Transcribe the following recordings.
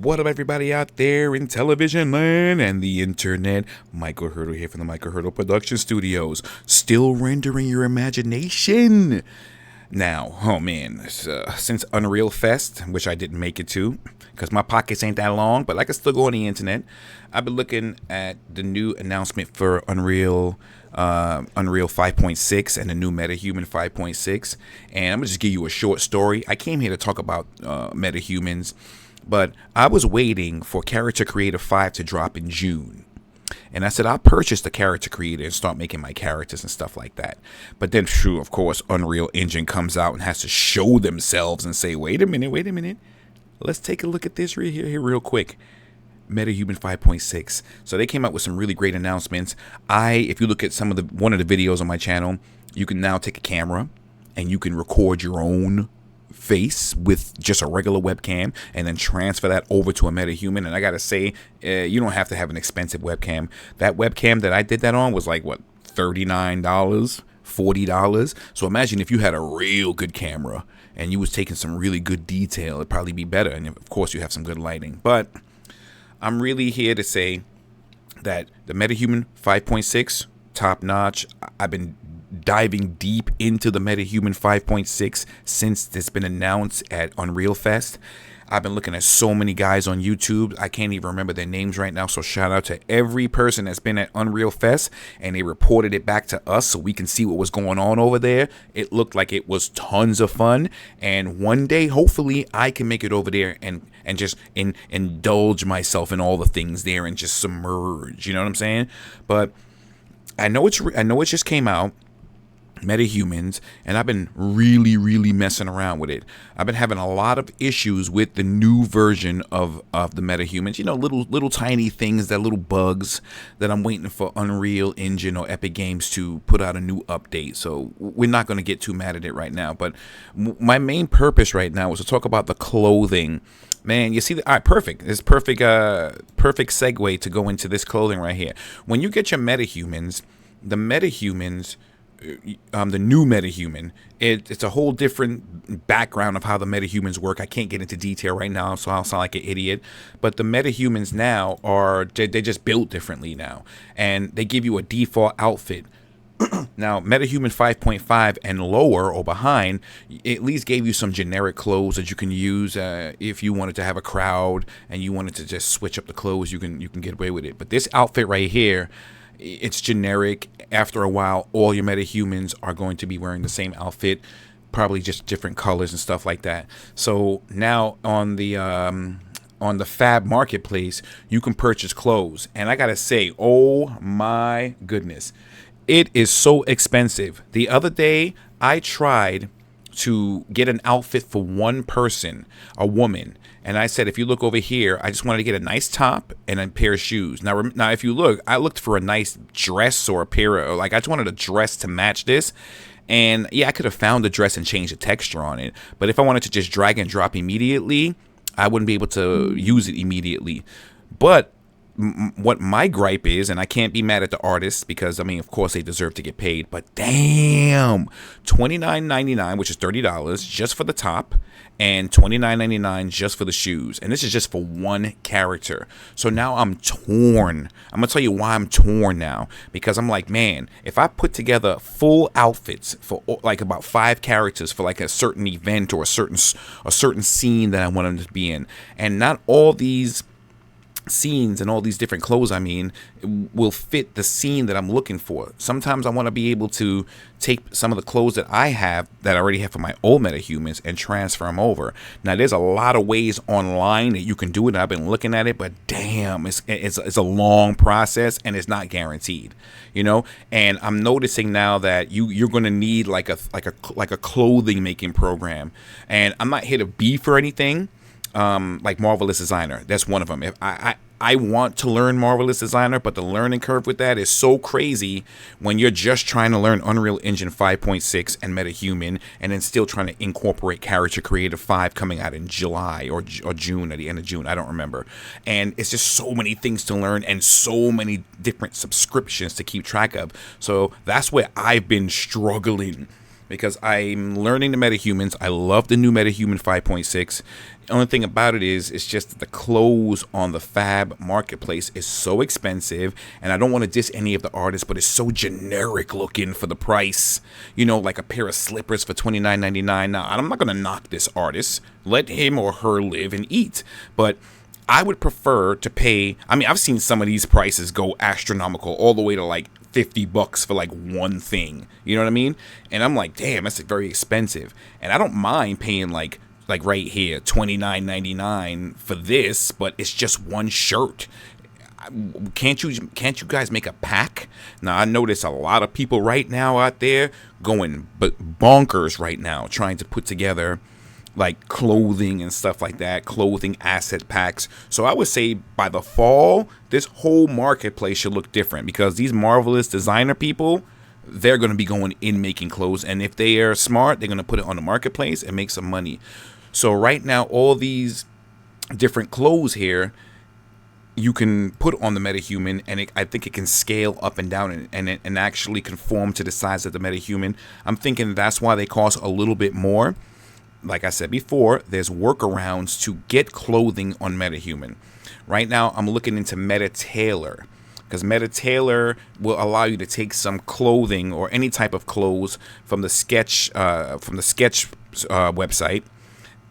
What up, everybody out there in television land and the internet? Michael Hurdle here from the Michael Hurdle Production Studios, still rendering your imagination. Now, oh man, since Unreal Fest, which I didn't make it to because my pockets ain't that long, but I can still go on the internet. I've been looking at the new announcement for Unreal 5.6 and the new MetaHuman 5.6, and I'm gonna just give you a short story. I came here to talk about MetaHumans, but I was waiting for Character Creator 5 to drop in June. And I said, I'll purchase the Character Creator and start making my characters and stuff like that. But then, of course, Unreal Engine comes out and has to show themselves and say, wait a minute. Let's take a look at this here real quick. MetaHuman 5.6. So they came out with some really great announcements. If you look at one of the videos on my channel, you can now take a camera and you can record your own face with just a regular webcam and then transfer that over to a MetaHuman. And I gotta say, you don't have to have an expensive webcam. That webcam that I did that on was like, what, $39, $40. So imagine if you had a real good camera and you was taking some really good detail, it'd probably be better. And of course you have some good lighting. But I'm really here to say that the MetaHuman 5.6, top notch. I've been diving deep into the MetaHuman 5.6 since it's been announced at Unreal Fest. I've been looking at so many guys on YouTube. I can't even remember their names right now. So shout out to every person that's been at Unreal Fest and they reported it back to us so we can see what was going on over there. It looked like it was tons of fun. And one day, hopefully, I can make it over there and just indulge myself in all the things there and just submerge. You know what I'm saying? But I know it just came out, MetaHumans, and I've been really messing around with it. I've been having a lot of issues with the new version of the MetaHumans. You know, little tiny things, little bugs that I'm waiting for Unreal Engine or Epic Games to put out a new update. So we're not going to get too mad at it right now. But my main purpose right now is to talk about the clothing. Man, you see, all right, perfect. It's perfect segue to go into this clothing right here. When you get your MetaHumans, the new MetaHuman, it's a whole different background of how the MetaHumans work. I can't get into detail right now, so I'll sound like an idiot. But the MetaHumans now they're just built differently now, and they give you a default outfit. Now, MetaHuman 5.5 and lower or behind at least gave you some generic clothes that you can use if you wanted to have a crowd and you wanted to just switch up the clothes. You can get away with it. But this outfit right here, it's generic. After a while, all your MetaHumans are going to be wearing the same outfit, probably just different colors and stuff like that. So now on the FAB marketplace, you can purchase clothes, and I gotta say, oh my goodness, it is so expensive. The other day, I tried to get an outfit for one person, a woman. And I said, if you look over here, I just wanted to get a nice top and a pair of shoes. Now, if you look, I looked for a nice dress or a pair of, I just wanted a dress to match this. And yeah, I could have found the dress and changed the texture on it. But if I wanted to just drag and drop immediately, I wouldn't be able to use it immediately. But what my gripe is, and I can't be mad at the artists because, I mean, of course they deserve to get paid, but damn, $29.99, which is $30 just for the top, and $29.99 just for the shoes. And this is just for one character. So now I'm torn. I'm going to tell you why I'm torn now. Because I'm like, man, if I put together full outfits for like about 5 characters for like a certain event or a certain scene that I want them to be in, and not all these scenes and all these different clothes, I mean, will fit the scene that I'm looking for. Sometimes I want to be able to take some of the clothes that I already have for my old MetaHumans and transfer them over. Now, there's a lot of ways online that you can do it. I've been looking at it, but damn, it's a long process and it's not guaranteed, you know. And I'm noticing now that you're going to need like a clothing making program. And I'm not here to beef or anything. Like Marvelous Designer, that's one of them. If I want to learn Marvelous Designer, but the learning curve with that is so crazy when you're just trying to learn Unreal Engine 5.6 and MetaHuman, and then still trying to incorporate Character Creator 5 coming out in July or June, at the end of June, I don't remember. And it's just so many things to learn and so many different subscriptions to keep track of. So that's where I've been struggling because I'm learning the MetaHumans. I love the new MetaHuman 5.6. The only thing about it is, it's just the clothes on the FAB marketplace is so expensive, and I don't want to diss any of the artists, but it's so generic looking for the price. You know, like a pair of slippers for $29.99. Now, I'm not going to knock this artist. Let him or her live and eat. But I would prefer to pay. I mean, I've seen some of these prices go astronomical, all the way to like $50 for like one thing. You know what I mean? And I'm like, damn, that's very expensive. And I don't mind paying like right here, $29.99 for this, but it's just one shirt. Can't you guys make a pack? Now, I notice a lot of people right now out there going bonkers right now, trying to put together like clothing and stuff like that, clothing asset packs. So I would say by the fall, this whole marketplace should look different, because these marvelous designer people, they're going to be going in making clothes, and if they are smart, they're going to put it on the marketplace and make some money. So right now, all these different clothes here, you can put on the MetaHuman, and I think it can scale up and down and actually conform to the size of the MetaHuman. I'm thinking that's why they cost a little bit more. Like I said before, there's workarounds to get clothing on MetaHuman. Right now, I'm looking into MetaTailor, because MetaTailor will allow you to take some clothing or any type of clothes from the Sketch website,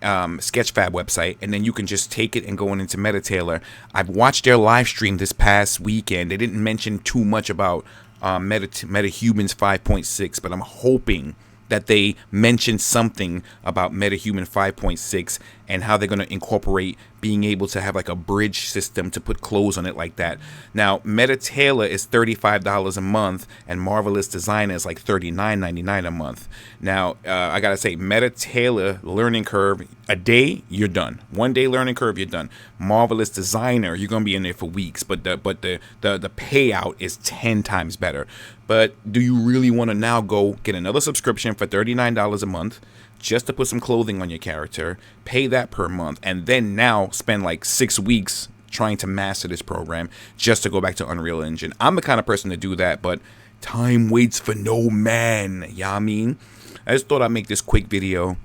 Sketchfab website, and then you can just take it and go into MetaTailor. I've watched their live stream this past weekend. They didn't mention too much about MetaHumans 5.6, but I'm hoping that they mention something about MetaHuman 5.6 and how they're going to incorporate being able to have like a bridge system to put clothes on it like that. Now, MetaTailor is $35 a month, and Marvelous Designer is like $39.99 a month. Now, I gotta say, MetaTailor learning curve, a day, you're done. 1 day learning curve, you're done. Marvelous Designer, you're gonna be in there for weeks, but the payout is 10 times better. But do you really want to now go get another subscription for $39 a month just to put some clothing on your character, pay that per month, and then now spend like 6 weeks trying to master this program just to go back to Unreal Engine? I'm the kind of person to do that, but time waits for no man. Yeah, I mean, I just thought I'd make this quick video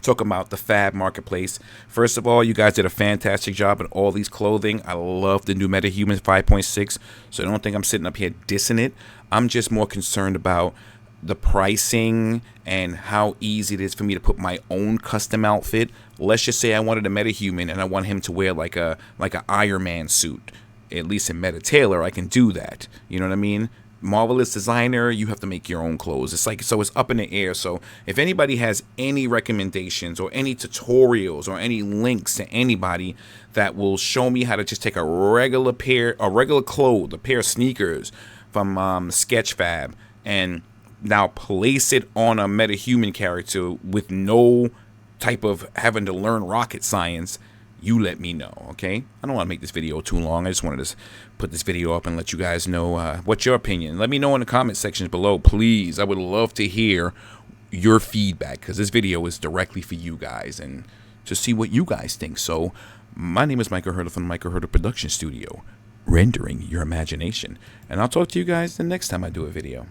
talking about the FAB marketplace. First of all, you guys did a fantastic job with all these clothing. I love the new MetaHuman 5.6, so I don't think I'm sitting up here dissing it. I'm just more concerned about the pricing and how easy it is for me to put my own custom outfit. Let's just say I wanted a MetaHuman and I want him to wear like a Iron Man suit. At least in MetaTailor, I can do that. You know what I mean? Marvelous Designer, you have to make your own clothes. It's like, so it's up in the air. So if anybody has any recommendations or any tutorials or any links to anybody that will show me how to just take a regular pair of sneakers from Sketchfab and now place it on a MetaHuman character with no type of having to learn rocket science, you let me know, okay? I don't want to make this video too long. I just wanted to put this video up and let you guys know what's your opinion. Let me know in the comment sections below, please. I would love to hear your feedback, because this video is directly for you guys and to see what you guys think. So my name is Michael Herder from the Michael Herder Production Studio, rendering your imagination. And I'll talk to you guys the next time I do a video.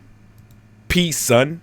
Peace, son.